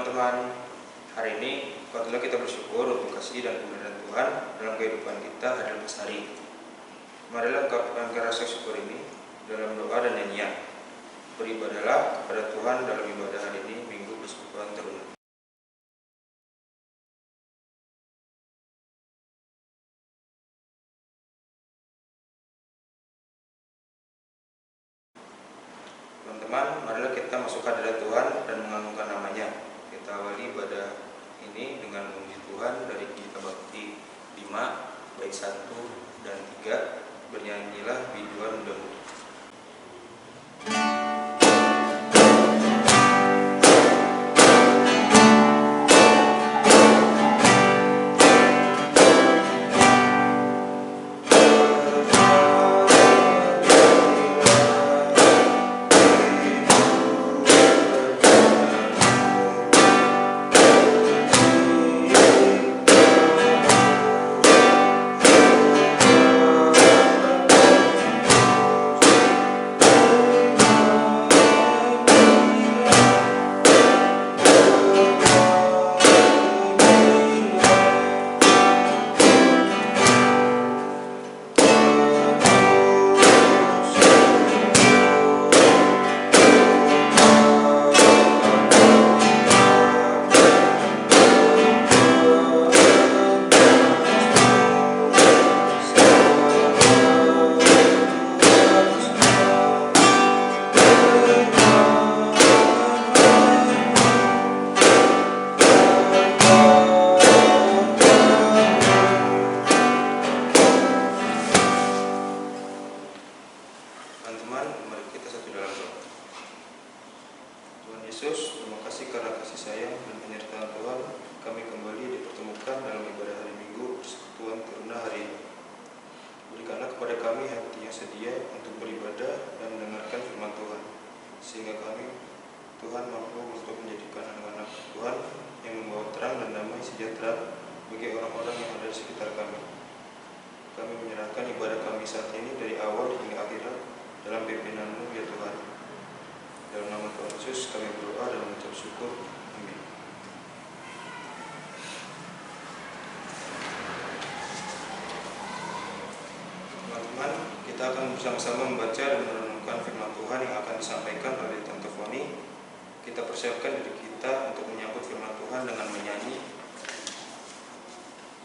teman-teman, hari ini patutlah kita bersyukur untuk kasih dan kebenaran Tuhan dalam kehidupan kita hari lepas hari. Marilah ungkapkan rasa syukur ini dalam doa dan nyanyian. Beribadahlah kepada Tuhan dalam ibadah hari ini, Minggu Persekutuan Teruna. Teman-teman, marilah kita masuk hadirat Tuhan dan mengagungkan namanya. Kita awali ibadah ini dengan memuji Tuhan dari Gita Bakti 5, bait 1 dan 3. Bernyanyilah biduan muda-mudi. Teman-teman, mari kita satu dalam doa. Tuhan Yesus, terima kasih karena kasih sayang dan penyertaan Tuhan, kami kembali dipertemukan dalam ibadah hari Minggu Persekutuan Teruna hari ini. Berikanlah kepada kami hati yang sedia untuk beribadah dan mendengarkan firman Tuhan, sehingga kami, Tuhan, mampu untuk menjadikan anak-anak Tuhan yang membawa terang dan damai sejahtera bagi orang-orang yang ada di sekitar kami. Kami menyerahkan ibadah kami saat ini dari awal hingga akhirat dalam pimpinanmu ya Tuhan. Dalam nama Tuhan Yesus kami berdoa dan mengucap syukur. Amin. Teman-teman, kita akan bersama-sama membaca dan merenungkan firman Tuhan yang akan disampaikan oleh Tante Foni. Kita persiapkan diri kita untuk menyambut firman Tuhan dengan menyanyi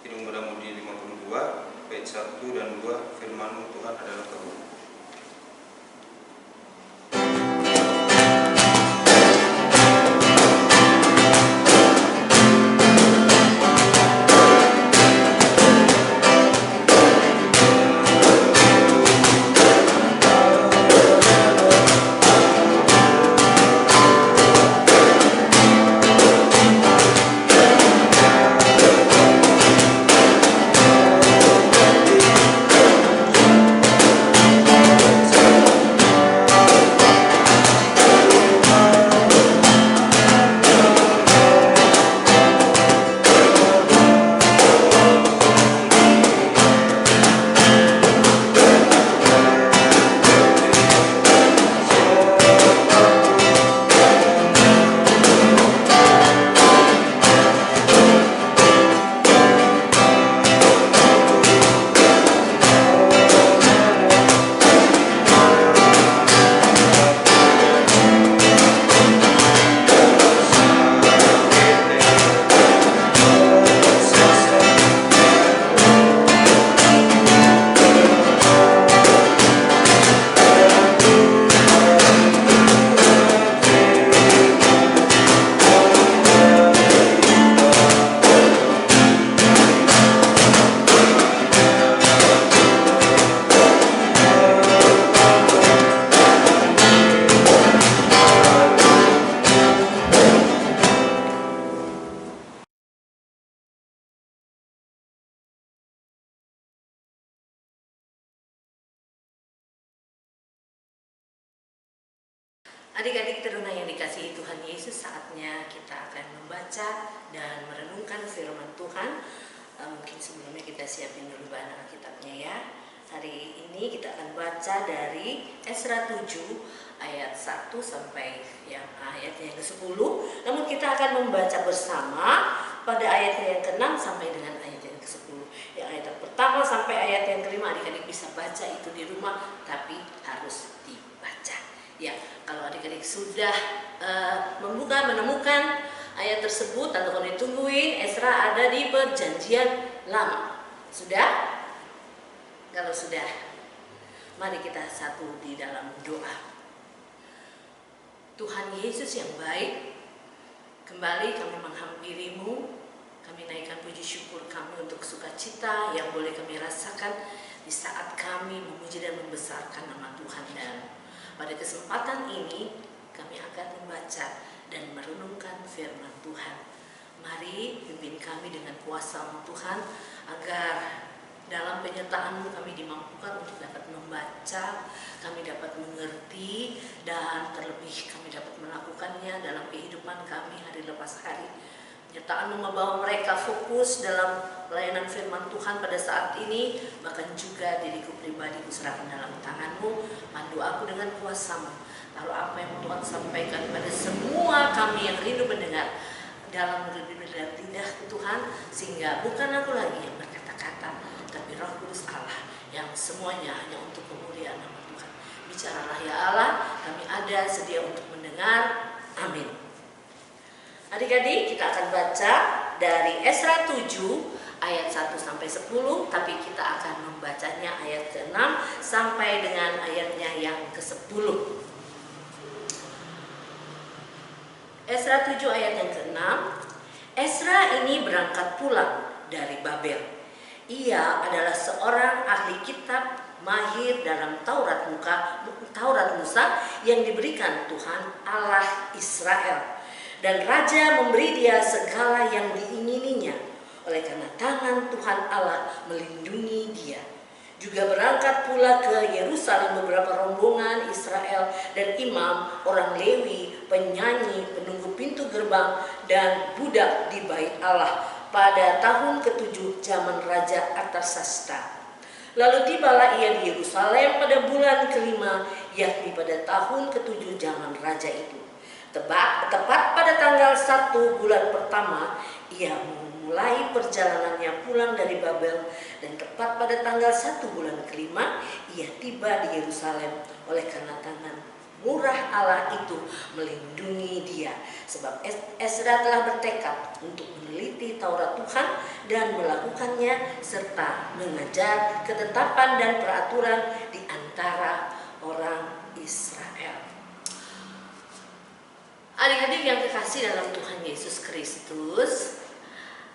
Biduan Muda-mudi 52, bait 1 dan 2, firman-Mu Tuhan adalah Karunia. Adik-adik teruna yang dikasihi Tuhan Yesus, saatnya kita akan membaca dan merenungkan firman Tuhan. Mungkin sebelumnya kita siapin dulu bahan Alkitabnya ya. Hari ini kita akan baca dari Esra 7 ayat 1 sampai yang ayatnya yang ke-10. Namun kita akan membaca bersama pada ayatnya yang ke-6 sampai dengan ayat yang ke-10. Yang ayat pertama sampai ayat yang ke-5 adik-adik bisa baca itu di rumah, tapi harus dibaca. Ya, kalau adik-adik sudah menemukan ayat tersebut atau kalau ditungguin, Esra ada di Perjanjian Lama. Sudah? Kalau sudah, mari kita satu di dalam doa. Tuhan Yesus yang baik, kembali kami menghampirimu, kami naikkan puji syukur kami untuk sukacita yang boleh kami rasakan di saat kami memuji dan membesarkan nama Tuhan. Dan pada kesempatan ini kami akan membaca dan merenungkan firman Tuhan. Mari pimpin kami dengan kuasa Tuhan, agar dalam penyertaan-Mu kami dimampukan untuk dapat membaca, kami dapat mengerti, dan terlebih kami dapat melakukannya dalam kehidupan kami hari lepas hari. Penyertaan-Mu membawa mereka fokus dalam pelayanan firman Tuhan pada saat ini, bahkan juga diriku pribadi kuserahkan dalam tangan-Mu. Pandu aku dengan kuasa-Mu. Lalu apa yang Tuhan sampaikan pada semua kami yang rindu mendengar dalam lidah Tuhan, sehingga bukan aku lagi yang berkata-kata, tapi Roh Kudus Allah yang semuanya hanya untuk kemuliaan nama Tuhan. Bicaralah ya Allah, kami ada sedia untuk mendengar. Amin. Adik-adik, kita akan baca dari Esra 7 ayat 1 sampai 10, tapi kita akan membacanya ayat ke-6 sampai dengan ayatnya yang ke-10. Esra 7 ayat yang ke-6. Esra ini berangkat pulang dari Babel. Ia adalah seorang ahli kitab mahir dalam Taurat Musa yang diberikan Tuhan Allah Israel. Dan raja memberi dia segala yang diingininya, oleh karena tangan Tuhan Allah melindungi dia. Juga berangkat pula ke Yerusalem beberapa rombongan Israel dan imam, orang Lewi, penyanyi, penunggu pintu gerbang, dan budak di bait Allah pada tahun ke-7 zaman Raja Artasasta. Lalu tibalah ia di Yerusalem pada bulan ke-5, yakni pada tahun ke-7 zaman raja itu. Tepat pada tanggal 1 bulan pertama, ia memulai perjalanannya pulang dari Babel, dan tepat pada tanggal 1 bulan ke-5, ia tiba di Yerusalem, oleh karena tangan murah Allah itu melindungi dia. Sebab Esra telah bertekad untuk meneliti Taurat Tuhan dan melakukannya, serta mengajar ketetapan dan peraturan di antara orang Israel. Adik-adik yang kekasih dalam Tuhan Yesus Kristus,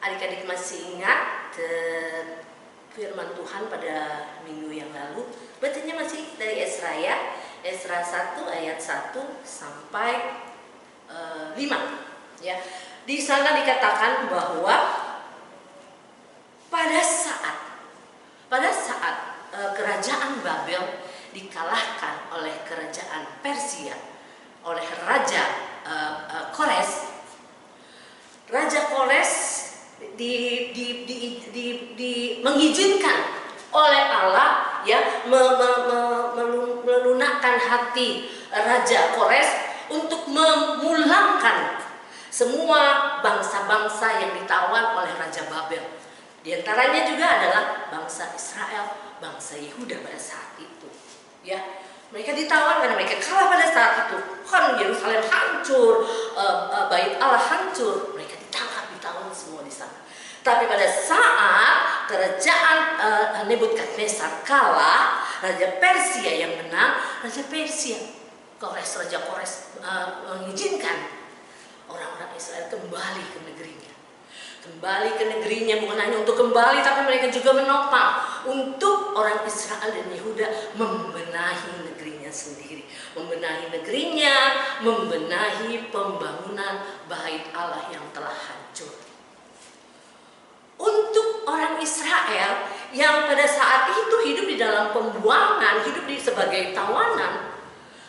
adik-adik masih ingat firman Tuhan pada minggu yang lalu? Bacanya masih dari Esra ya, Esra 1 ayat 1 sampai 5 ya. Di sana dikatakan bahwa pada saat kerajaan Babel dikalahkan oleh kerajaan Persia, oleh Raja Kores. Raja Kores mengizinkan oleh Allah ya melunakkan hati Raja Kores untuk memulangkan semua bangsa-bangsa yang ditawan oleh Raja Babel. Di antaranya juga adalah bangsa Israel, bangsa Yehuda pada saat itu ya. Mereka ditawan karena mereka kalah pada saat itu. Kan Yerusalem hancur, bait Allah hancur. Mereka ditangkap, ditawan semua di sana. Tapi pada saat kerajaan Nebukadnezar kalah, Raja Persia yang menang, Raja Kores mengizinkan orang-orang Israel kembali ke negerinya. Kembali ke negerinya bukan hanya untuk kembali, tapi mereka juga menopang untuk orang Israel dan Yehuda membenahi negerinya sendiri. Membenahi negerinya, membenahi pembangunan bait Allah yang telah hancur. Untuk orang Israel yang pada saat itu hidup di dalam pembuangan, hidup sebagai tawanan,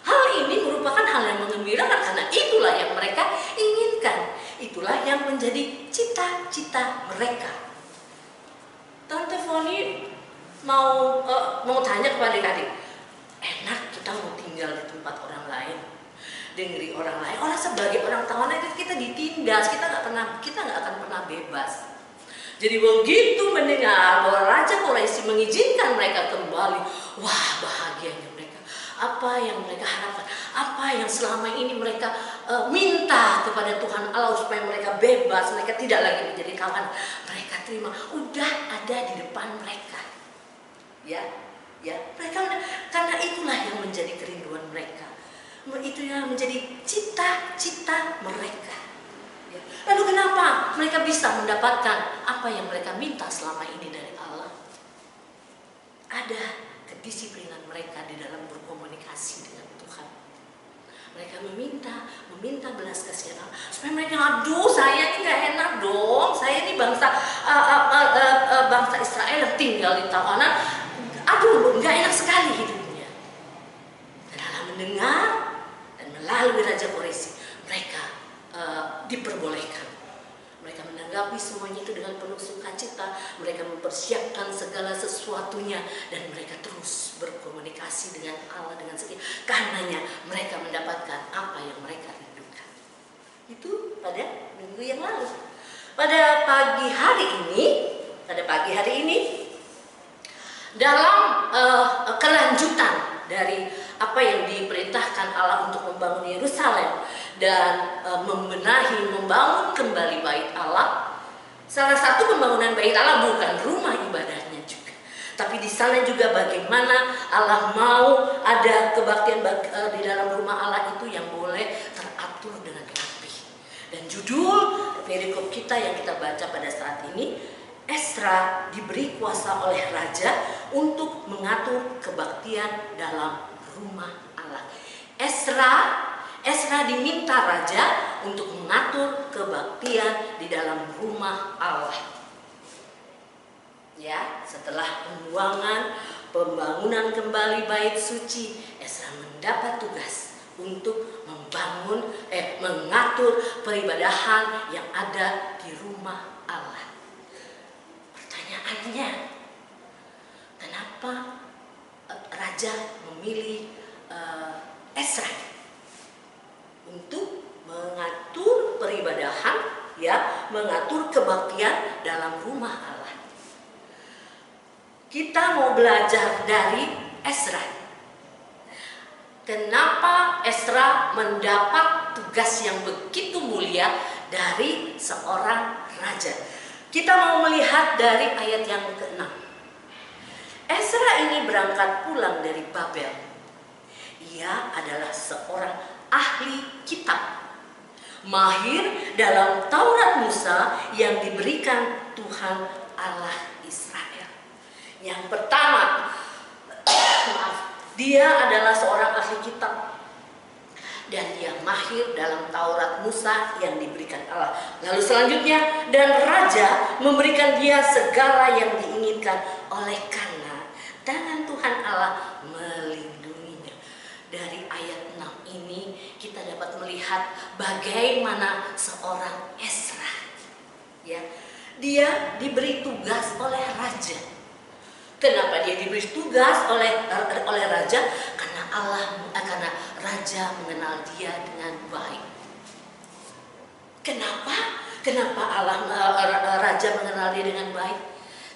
hal ini merupakan hal yang menggembirakan karena itulah yang mereka inginkan. Itulah yang menjadi cita-cita mereka. Tante Foni mau tanya kepada adik, enak kita mau tinggal di tempat orang lain, dengeri orang lain. Orang sebagai orang tawanan itu kita ditindas, kita nggak akan pernah bebas. Jadi begitu mendengar bahwa Raja Quraisy mengizinkan mereka kembali, wah bahagianya mereka. Apa yang mereka harapkan, apa yang selama ini mereka minta kepada Tuhan Allah supaya mereka bebas, mereka tidak lagi menjadi kawan, mereka terima, udah ada di depan mereka. Ya, mereka, karena itulah yang menjadi kerinduan mereka, itu yang menjadi cita-cita mereka. Ya. Lalu kenapa mereka bisa mendapatkan apa yang mereka minta selama ini dari Allah? Ada kedisiplinan mereka di dalam berkomunikasi dengan Tuhan. Mereka meminta belas kasihan Allah supaya mereka, aduh saya ini nggak enak dong, saya ini bangsa Israel yang tinggal di tawanan, aduh nggak enak sekali hidupnya. Dan Allah mendengar, dan melalui Raja Quraisy mereka diperbolehkan. Mereka menanggapi semuanya itu dengan penuh sukacita. Mereka mempersiapkan segala sesuatunya dan mereka terus berkomunikasi dengan Allah dengan setia. Karenanya mereka mendapatkan apa yang mereka rindukan. Itu pada minggu yang lalu. Pada pagi hari ini dalam kelanjutan dari apa yang diperintahkan Allah untuk membangun Yerusalem dan membangun kembali bait Allah. Salah satu pembangunan bait Allah bukan rumah ibadahnya juga, tapi di sana juga bagaimana Allah mau ada kebaktian di dalam rumah Allah itu yang boleh teratur dengan rapi. Dan judul perikop kita yang kita baca pada saat ini, Esra diberi kuasa oleh raja untuk mengatur kebaktian dalam rumah Allah. Esra diminta raja untuk mengatur kebaktian di dalam rumah Allah. Ya, setelah pembangunan kembali bait suci, Esra mendapat tugas untuk mengatur peribadahan yang ada di rumah Allah. Pertanyaannya, kenapa raja memilih Esra untuk mengatur peribadahan, ya, mengatur kebaktian dalam rumah Allah? Kita mau belajar dari Esra. Kenapa Esra mendapat tugas yang begitu mulia dari seorang raja? Kita mau melihat dari ayat yang ke-6. Esra ini berangkat pulang dari Babel. Ia adalah seorang ahli kitab, mahir dalam Taurat Musa yang diberikan Tuhan Allah Israel. Yang pertama, dia adalah seorang ahli kitab dan dia mahir dalam Taurat Musa yang diberikan Allah. Lalu selanjutnya, dan raja memberikan dia segala yang diinginkan oleh karena tangan Tuhan Allah melindunginya. Dari ayat 6 ini kita dapat melihat bagaimana seorang Esra, ya, dia diberi tugas oleh raja. Kenapa dia diberi tugas oleh raja? Karena raja mengenal dia dengan baik. Kenapa raja mengenal dia dengan baik?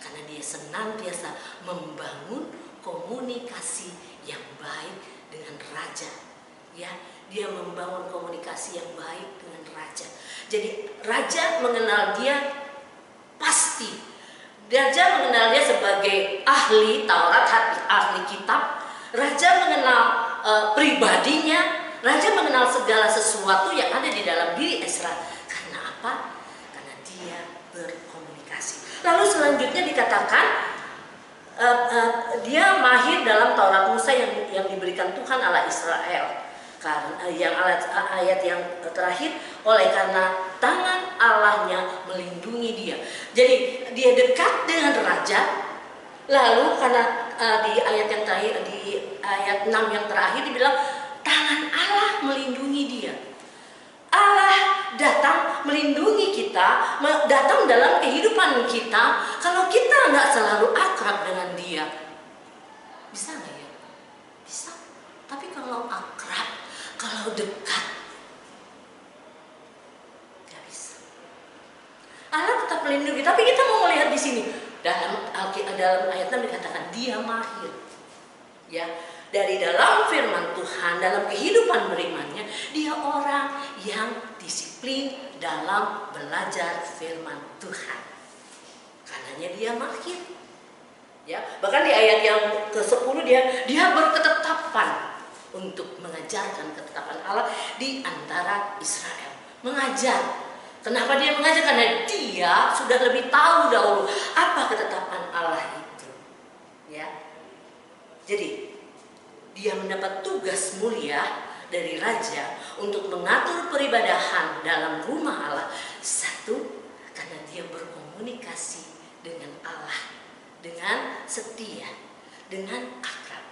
Karena dia senantiasa membangun komunikasi yang baik dengan raja. Ya, dia membangun komunikasi yang baik dengan raja. Jadi raja mengenal dia pasti. Raja mengenal dia sebagai ahli Taurat, ahli kitab. Raja mengenal pribadinya. Raja mengenal segala sesuatu yang ada di dalam diri Esra. Karena apa? Karena dia berkomunikasi. Lalu selanjutnya dikatakan dia mahir dalam Taurat Musa yang diberikan Tuhan Allah Israel. Karena ayat yang terakhir, oleh karena tangan Allahnya melindungi dia. Jadi dia dekat dengan raja. Lalu karena di ayat yang terakhir, di ayat 6 yang terakhir dibilang tangan Allah melindungi dia. Allah datang melindungi kita, datang dalam kehidupan kita, kalau kita nggak selalu akrab dengan Dia? Bisa nggak ya? Bisa. Tapi kalau akrab, kalau dekat, nggak bisa. Allah tetap melindungi, tapi kita mau melihat di sini dalam ayat 6 dikatakan Dia mahir. Ya, dari dalam firman Tuhan, dalam kehidupan berimannya, dia orang yang disiplin dalam belajar firman Tuhan. Karenanya dia mahir. Ya, bahkan di ayat yang ke-10 dia berketetapan untuk mengajarkan ketetapan Allah di antara Israel. Mengajar. Kenapa dia mengajar? Karena dia sudah lebih tahu dahulu apa ketetapan Allah itu. Ya. Jadi dia mendapat tugas mulia dari raja untuk mengatur peribadahan dalam rumah Allah. Satu, karena dia berkomunikasi dengan Allah dengan setia, dengan akrab.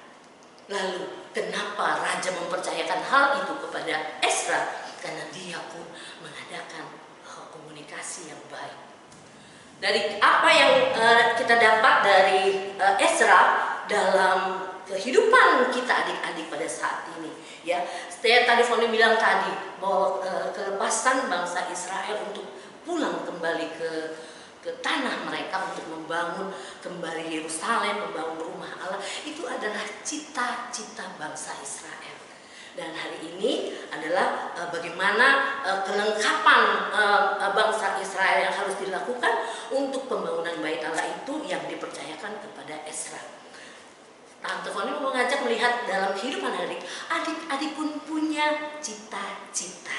Lalu kenapa raja mempercayakan hal itu kepada Ezra? Karena dia pun mengadakan komunikasi yang baik. Dari apa yang kita dapat dari Ezra dalam kehidupan kita adik-adik pada saat ini, ya. Saya tadi Foni bilang tadi bahwa kelepasan bangsa Israel untuk pulang kembali ke tanah mereka, untuk membangun kembali Yerusalem, membangun rumah Allah, itu adalah cita-cita bangsa Israel. Dan hari ini adalah bagaimana kelengkapan bangsa Israel yang harus dilakukan untuk pembangunan bait Allah itu yang dipercayakan kepada Ezra. Tante Foni mau mengajak melihat dalam kehidupan adik-adik pun punya cita-cita.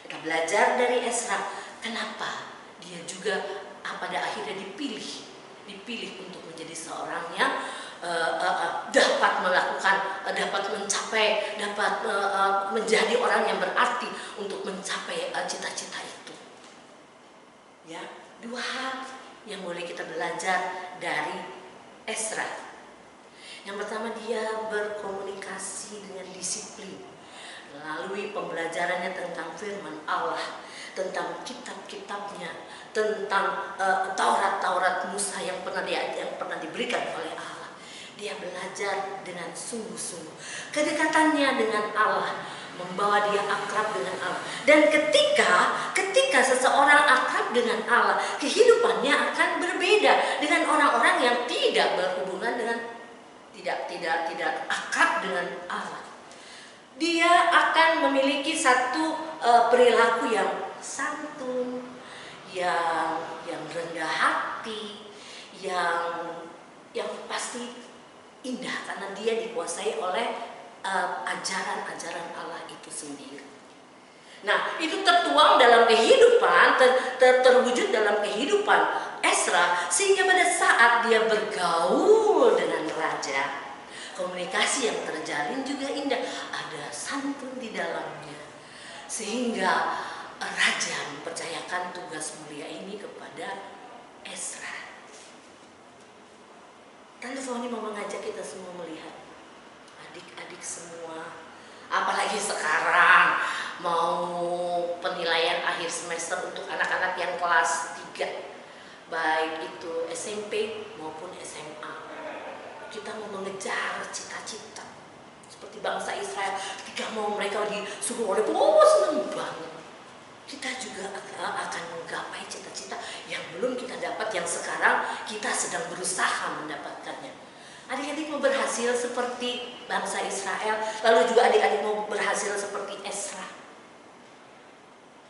Kita belajar dari Ezra, kenapa dia juga pada akhirnya dipilih untuk menjadi seorang yang dapat melakukan, dapat mencapai, dapat menjadi orang yang berarti untuk mencapai cita-cita itu. Ya, dua hal yang boleh kita belajar dari Ezra. Yang pertama, dia berkomunikasi dengan disiplin melalui pembelajarannya tentang firman Allah, tentang kitab-kitabnya, tentang Taurat Musa yang pernah diberikan oleh Allah. Dia belajar dengan sungguh-sungguh. Kedekatannya dengan Allah membawa dia akrab dengan Allah. Dan ketika seseorang akrab dengan Allah, kehidupannya akan berbeda dengan orang-orang yang tidak berhubungan dengan tidak akrab dengan Allah. Dia akan memiliki satu perilaku yang santun, yang rendah hati, yang pasti indah karena dia dikuasai oleh ajaran-ajaran Allah itu sendiri. Nah, itu tertuang dalam kehidupan, terwujud dalam kehidupan Ezra, sehingga pada saat dia bergaul dengan raja, komunikasi yang terjalin juga indah, ada santun di dalamnya, sehingga raja mempercayakan tugas mulia ini kepada Ezra. Tante Foni mau mengajak kita semua melihat, adik-adik semua, apalagi sekarang mau penilaian akhir semester untuk anak-anak yang kelas 3, baik itu SMP maupun SMA. Kita mau mengejar cita-cita seperti bangsa Israel, ketika mau mereka disuruh oleh senang banget. Kita juga akan menggapai cita-cita yang belum kita dapat, yang sekarang kita sedang berusaha mendapatkannya. Adik-adik mau berhasil seperti bangsa Israel, lalu juga adik-adik mau berhasil seperti Ezra.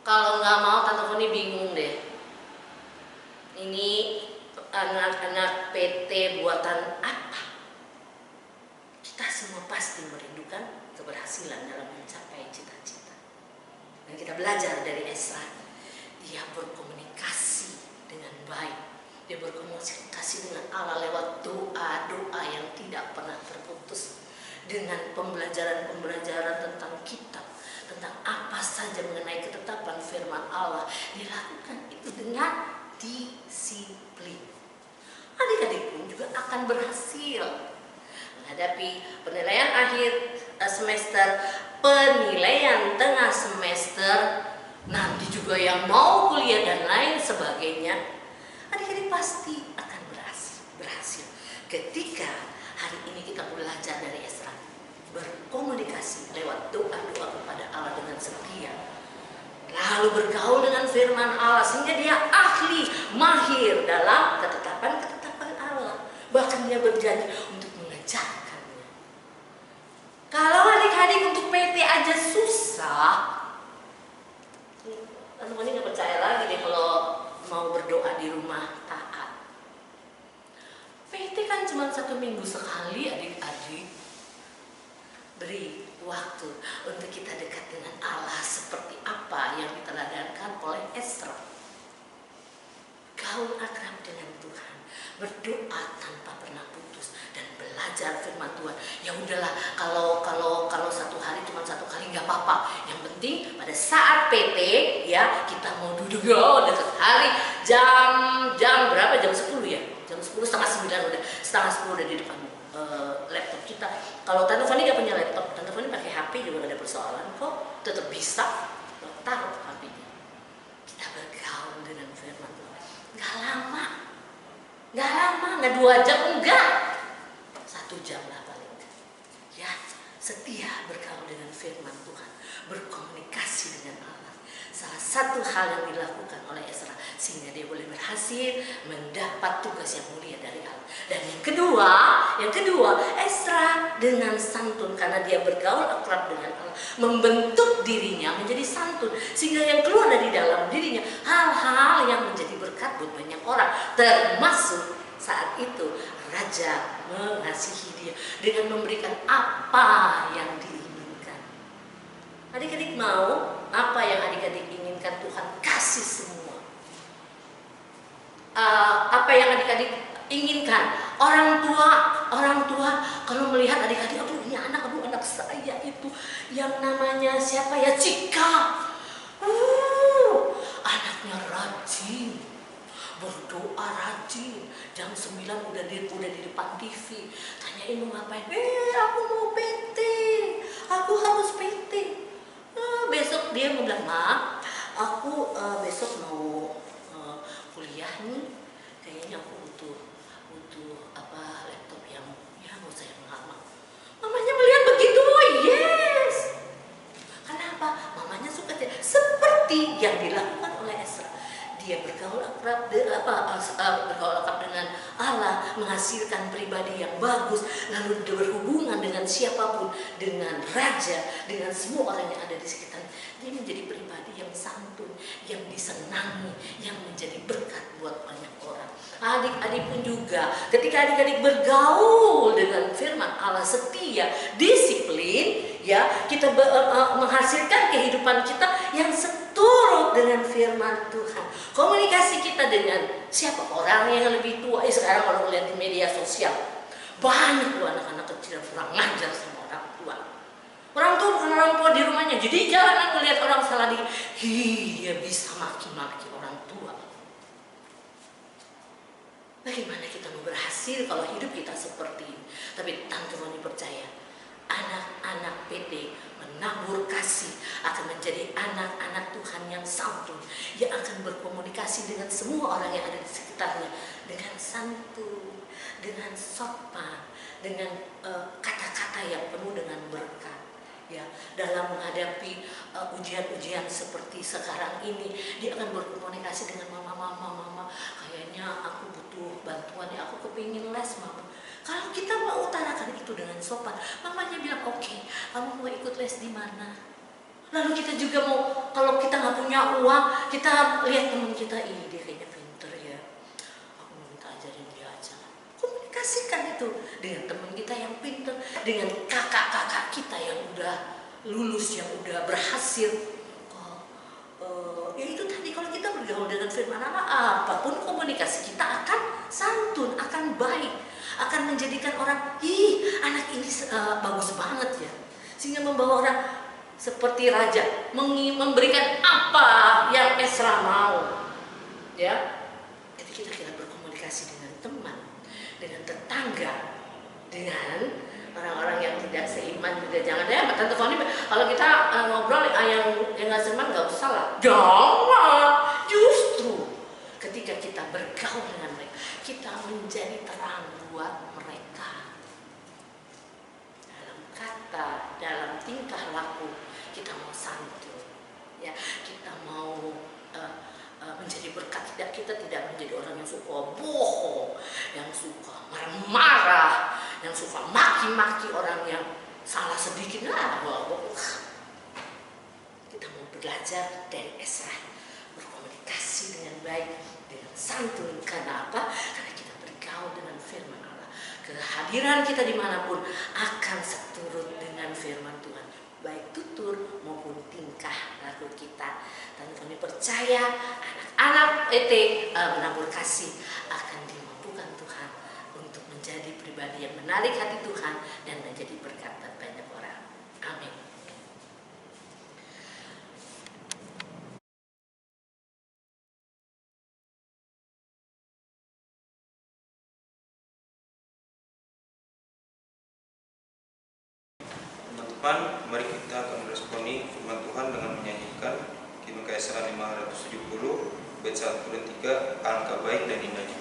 Kalau nggak mau, Tante Foni bingung deh. Ini anak-anak PT buatan apa? Kita semua pasti merindukan keberhasilan dalam mencapai cita-cita. Dan kita belajar dari Ezra. Dia berkomunikasi dengan baik. Dia berkomunikasi dengan Allah lewat doa-doa yang tidak pernah terputus. Dengan pembelajaran-pembelajaran tentang kitab, tentang apa saja mengenai ketetapan firman Allah, dilakukan itu dengan disiplin. Adik-adik pun juga akan berhasil menghadapi penilaian akhir semester, penilaian tengah semester, nanti juga yang mau kuliah dan lain sebagainya, adik-adik pasti akan berhasil ketika hari ini kita belajar dari Ezra, berkomunikasi lewat doa-doa kepada Allah dengan setia, lalu bergaul dengan firman Allah sehingga dia ahli, mahir dalam ketetapan-ketetapan Allah, bahkan dia berjanji untuk mengejarkannya. Kalau adik-adik untuk PT aja susah, teman-teman ini nggak percaya lagi deh kalau mau berdoa di rumah taat. PT kan cuma 1 minggu sekali adik-adik. Beri waktu untuk kita dekat dengan Allah seperti apa yang diteladankan oleh Ezra. Gaul akrab dengan Tuhan, berdoa tanpa pernah putus dan belajar firman Tuhan. Ya udahlah, kalau 1 hari cuma 1 kali nggak apa-apa. Yang penting pada saat PT ya kita mau duduk dekat hari jam berapa? Jam 10 ya. Jam 10 setengah 9 udah, setengah 10 udah di depan laptop kita. Kalau Tante Fani gak punya laptop, Tante Fani pakai HP juga gak ada persoalan kok, tetap bisa taruh HP-nya. Kita bergaul dengan firman Tuhan. Gak lama, gak 2 jam, enggak 1 jam lah paling. Ya, setia bergaul dengan firman Tuhan, berkomunikasi dengan Allah. Salah satu hal yang dilakukan oleh Ezra sehingga dia boleh berhasil mendapat tugas yang mulia dari Allah. Dan yang kedua, Ezra dengan santun karena dia bergaul akrab dengan Allah, membentuk dirinya menjadi santun sehingga yang keluar dari dalam dirinya hal-hal yang menjadi berkat buat banyak orang, termasuk saat itu raja mengasihi dia dengan memberikan apa yang diinginkan. Adik-adik mau apa yang adik-adik inginkan Tuhan kasih semua. Apa yang adik-adik inginkan. Orang tua kalau melihat adik-adik, aduh ini anak saya itu yang namanya siapa ya, Cika. Anaknya rajin, berdoa rajin. Jam 9 udah di depan TV. Tanyain mau ngapain? Aku mau PT. Aku harus PT. Besok dia mau bilang, Ma, aku besok mau kuliah nih. Kayaknya aku butuh laptop yang ya nggak usah yang lama. Mamanya melihat begitu, yes. Kenapa? Mamanya suka seperti yang dilakukan oleh Ezra. Dia bergaul akrab dengan Allah, menghasilkan pribadi yang bagus, lalu dia berhubungan dengan siapapun, dengan raja, dengan semua orang yang ada di sekitar. Dia menjadi pribadi yang santun, yang disenangi, yang menjadi berkat buat banyak orang. Adik-adik pun juga, ketika adik-adik bergaul dengan firman Allah, setia, disiplin, ya kita menghasilkan kehidupan kita yang seturut dengan firman Tuhan. Komunikasi kita dengan siapa, orang yang lebih tua. Sekarang kalau melihat di media sosial banyak anak-anak kecil yang kurang ngajar sama orang tua. Orang tua bukan orang tua di rumahnya, jadi jangan melihat orang salah dia bisa maki-maki orang tua. Bagaimana kita mau berhasil kalau hidup kita seperti ini? Tapi Tante Roni percaya anak-anak PT menabur kasih akan menjadi anak-anak Tuhan yang santun, yang akan berkomunikasi dengan semua orang yang ada di sekitarnya dengan santun, dengan sopan, dengan kata-kata yang penuh dengan berkat. Ya, dalam menghadapi ujian-ujian seperti sekarang ini, dia akan berkomunikasi dengan mama, kayaknya aku butuh bantuan ya, aku kepingin les mama. Kalau kita mau utarakan itu dengan sopan, mamanya bilang oke, kamu mau ikut les di mana? Lalu kita juga mau, kalau kita nggak punya uang, kita lihat teman kita, dia kayaknya pinter ya, aku minta ajarin dia aja. Komunikasikan itu dengan teman kita yang pinter, dengan kakak-kakak kita yang udah lulus, yang udah berhasil. Ya itu tadi, kalau kita bergaul dengan firman Allah, apapun komunikasi kita akan santun, akan baik, akan menjadikan orang, anak ini bagus banget ya, sehingga membawa orang seperti raja, memberikan apa yang Ezra mau. Ya, jadi kita berkomunikasi dengan teman, dengan tetangga, dengan orang-orang yang tidak seiman juga. Jangan ya, Tante Fani, kalau kita ngobrol yang nggak seiman nggak usah lah, bergaul dengan mereka, kita menjadi terang buat mereka. Dalam kata, dalam tingkah laku, kita mau santun, ya, kita mau menjadi berkat. Kita tidak menjadi orang yang suka bohong, yang suka marah-marah, yang suka maki-maki orang yang salah sedikit. Kita mau belajar dari Ezra, berkomunikasi dengan baik, dengan santun. Karena apa? Karena kita bergaul dengan firman Allah. Kehadiran kita dimanapun akan seturut dengan firman Tuhan, baik tutur maupun tingkah laku kita. Dan kami percaya anak-anak ET Menabur Kasih akan dimampukan Tuhan untuk menjadi pribadi yang menarik hati Tuhan dan menjadi berkat buat banyak orang. Amin. Teman-teman, mari kita akan meresponi firman Tuhan dengan menyanyikan Kisah Ezra 570 bait 1 dan 3, Alangkah baik dan indahnya.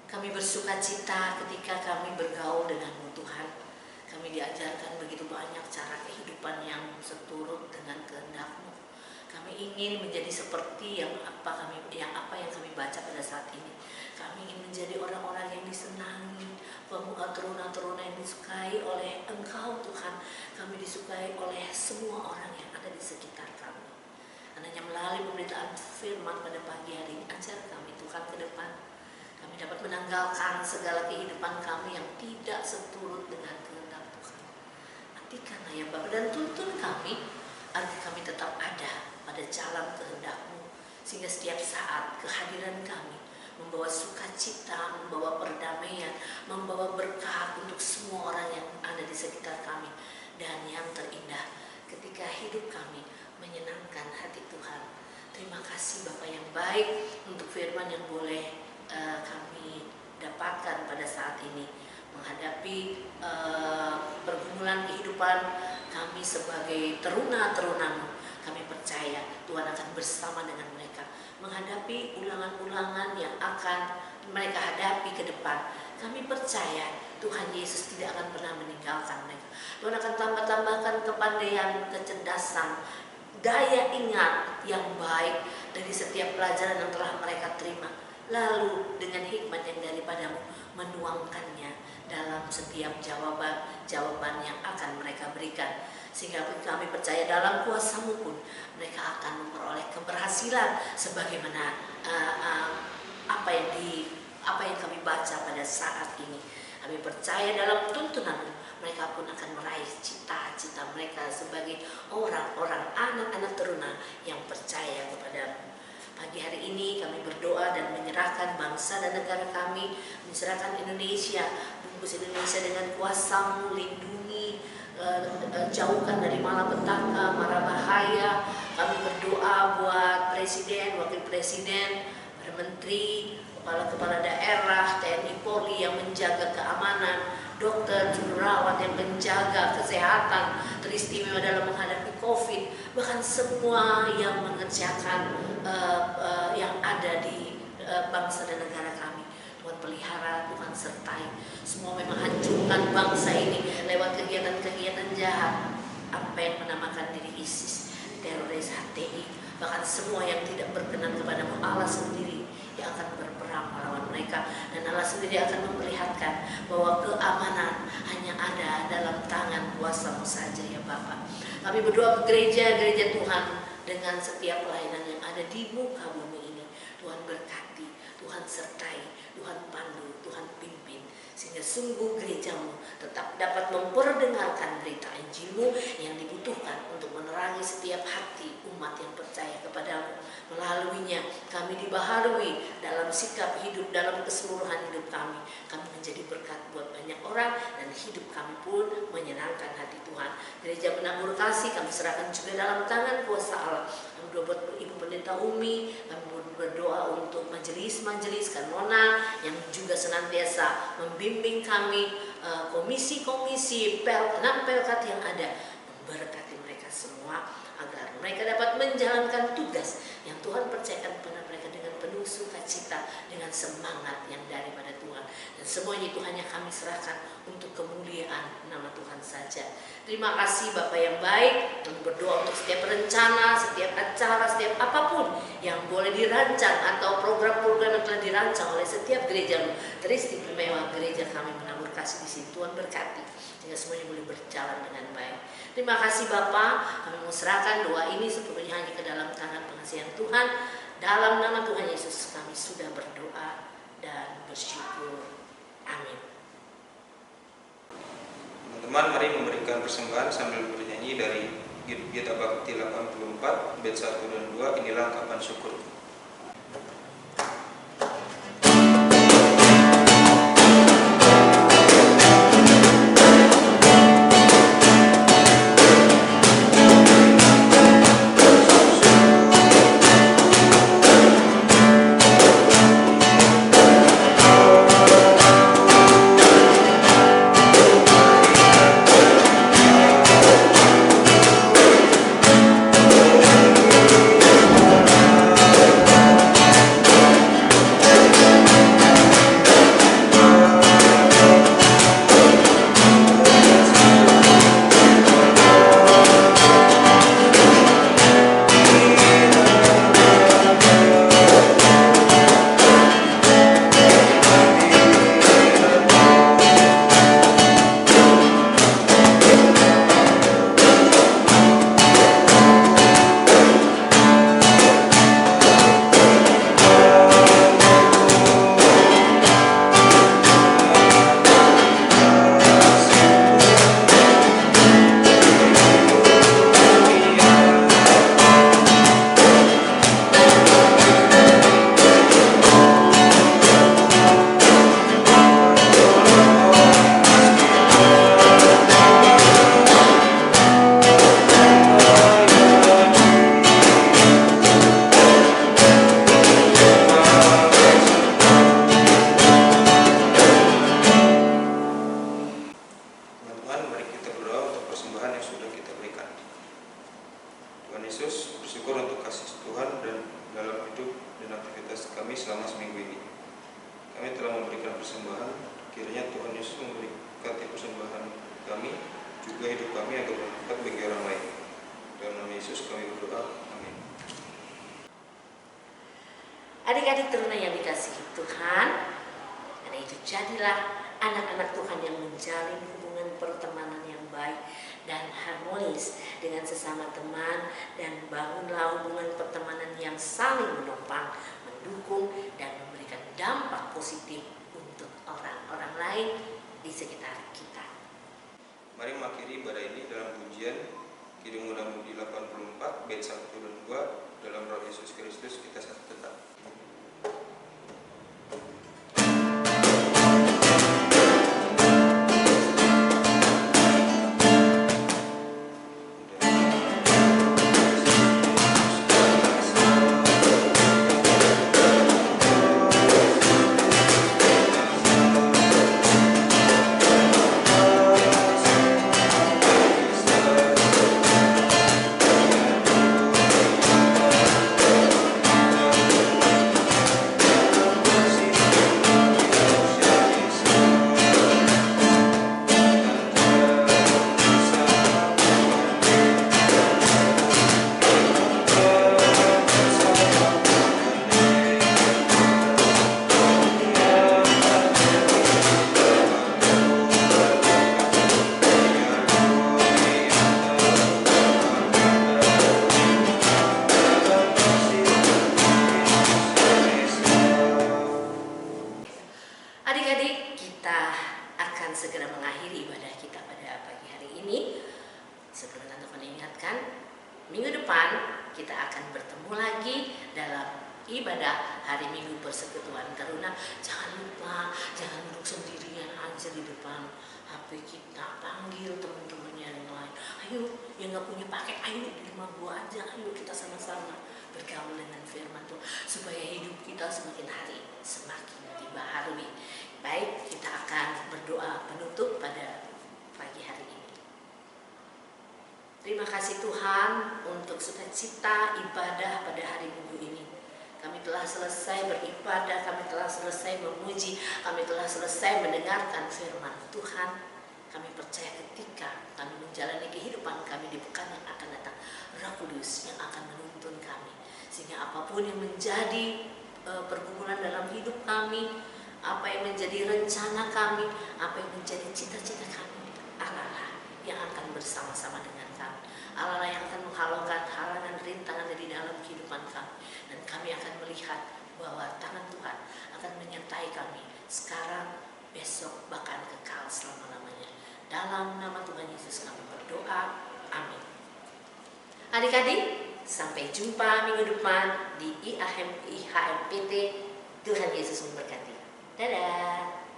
Kami bersuka cita ketika kami bergaul dengan Tuhan. Kami diajarkan begitu banyak cara kehidupan yang seturut dengan kehendak-Mu. Kami ingin menjadi seperti apa yang kami baca pada saat ini. Kami ingin menjadi orang-orang yang disenangi, teruna-teruna yang disukai oleh Engkau Tuhan. Kami disukai oleh semua orang yang ada di sekitar kami. Hanya melalui pemberitaan firman pada pagi hari ini, ajar kami Tuhan ke depan. Kami dapat menanggalkan segala kehidupan kami yang tidak seturut dengan kehendak Tuhan. Artikanlah ya Bapa, dan tuntun kami agar kami tetap ada pada jalan kehendak-Mu, sehingga setiap saat kehadiran kami membawa sukacita, membawa perdamaian, membawa berkat untuk semua orang yang ada di sekitar kami. Dan yang terindah, ketika hidup kami menyenangkan hati Tuhan. Terima kasih Bapa yang baik untuk firman yang boleh kami dapatkan pada saat ini menghadapi pergumulan kehidupan kami sebagai teruna-terunamu. Kami percaya Tuhan akan bersama dengan mereka menghadapi ulangan-ulangan yang akan mereka hadapi ke depan. Kami percaya Tuhan Yesus tidak akan pernah meninggalkan mereka. Tuhan akan tambah-tambahkan kepandaian, kecerdasan, daya ingat yang baik dari setiap pelajaran yang telah mereka terima. Lalu dengan hikmat yang daripada-Mu menuangkannya dalam setiap jawaban yang akan mereka berikan. Sehingga kami percaya dalam kuasa-Mu pun mereka akan memperoleh keberhasilan sebagaimana apa yang kami baca pada saat ini. Kami percaya dalam tuntunan-Mu mereka pun akan meraih cita-cita mereka sebagai orang-orang anak-anak teruna yang percaya kepada-Mu. Pagi hari ini kami berdoa dan menyerahkan bangsa dan negara kami, menyerahkan Indonesia, bungkus Indonesia dengan kuasa-Mu, lindungi, jauhkan dari malapetaka, mara bahaya. Kami berdoa buat Presiden, Wakil Presiden, para Menteri, Kepala-Kepala Daerah, TNI Polri yang menjaga keamanan, dokter, jururawat yang menjaga kesehatan teristimewa dalam menghadapi COVID, bahkan semua yang mengerjakan yang ada di bangsa dan negara kami. Tuhan pelihara pelihara, Tuhan sertai. Semua memang hancurkan bangsa ini lewat kegiatan-kegiatan jahat. Apa yang menamakan diri ISIS, teroris, HTI, bahkan semua yang tidak berkenan kepadamu, Allah sendiri yang akan berperang melawan mereka. Dan Allah sendiri akan memperlihatkan bahwa keamanan hanya ada dalam tangan kuasa-Mu saja ya Bapa. Kami berdoa ke gereja-gereja Tuhan dengan setiap pelayanan yang ada di muka bumi ini. Tuhan berkati, Tuhan sertai, Tuhan pandu, Tuhan pimpin, sehingga sungguh gereja-Mu tetap dapat memperdengarkan berita Injil-Mu yang dibutuhkan untuk menerangi setiap hati umat yang percaya kepadamu. Melaluinya kami dibaharui dalam sikap hidup, dalam keseluruhan hidup kami. Kami menjadi berkat buat banyak orang dan hidup kami pun menyenangkan hati Tuhan. Gereja Penabur Kasih kami serahkan juga dalam tangan kuasa Allah. Kami berdoa buat Ibu Pendeta Umi, kami berdoa untuk majelis-majelis kanona yang juga senantiasa membimbing kami, komisi-komisi, 6 pelkat yang ada. Memberkati mereka semua agar mereka dapat menjalankan tugas yang Tuhan percayakan kepada mereka dengan penuh sukacita, dengan semangat yang daripada Tuhan. Dan semuanya itu hanya kami serahkan untuk kemuliaan nama Tuhan saja. Terima kasih Bapak yang baik. Kami berdoa untuk setiap rencana, setiap acara, setiap apapun yang boleh dirancang atau program-program yang telah dirancang oleh setiap gereja-Mu. Teristimewa gereja kami Penabur Kasih di sini, Tuhan berkati sehingga semuanya boleh berjalan dengan baik. Terima kasih Bapak. Kami mau serahkan doa ini sepenuhnya hanya ke dalam tangan pengasihan Tuhan. Dalam nama Tuhan Yesus kami sudah berdoa dan bersyukur. Amin. Teman-teman, mari memberikan persembahan sambil bernyanyi dari Gita Bakti 84 bait 1 dan 2, inilah kapan syukur. Adik-adik teruna yang dikasihi Tuhan, karena itu jadilah anak-anak Tuhan yang menjalin hubungan pertemanan yang baik dan harmonis dengan sesama teman, dan bangunlah hubungan pertemanan yang saling menopang, mendukung, dan memberikan dampak positif untuk orang-orang lain di sekitar kita. Mari mengakhiri ibadah ini dalam pujian Kidung Muda-Mudi 84 bait 1 dan 2, dalam roh Yesus Kristus kita satu tetap. segera mengakhiri ibadah kita pada pagi hari ini. Sebelum teman-teman ingatkan, minggu depan kita akan bertemu lagi dalam ibadah hari Minggu Persekutuan Taruna. Jangan lupa, jangan duduk sendirian aja di depan HP kita, panggil teman-temannya yang lain. Ayo, yang nggak punya paket, ayo di rumah gua aja, ayo kita sama-sama bergaul dengan firman Tuhan supaya hidup kita semakin hari semakin dibaharui. Baik, kita akan berdoa penutup pada pagi hari ini. Terima kasih Tuhan untuk sukacita ibadah pada hari Minggu ini. Kami telah selesai beribadah, kami telah selesai memuji, kami telah selesai mendengarkan firman Tuhan. Kami percaya ketika kami menjalani kehidupan kami di pekan yang akan datang, Roh Kudus yang akan menuntun kami. Sehingga apapun yang menjadi pergumulan dalam hidup kami, apa yang menjadi rencana kami, apa yang menjadi cita-cita kami, Allah yang akan bersama-sama dengan kami. Allah yang akan menghalaukan halangan rintangan dari dalam kehidupan kami. Dan kami akan melihat bahwa tangan Tuhan akan menyertai kami sekarang, besok, bahkan kekal selama-lamanya. Dalam nama Tuhan Yesus kami berdoa. Amin. Adik-adik, sampai jumpa minggu depan di IHMPT. Tuhan Yesus memberkati. Dadah.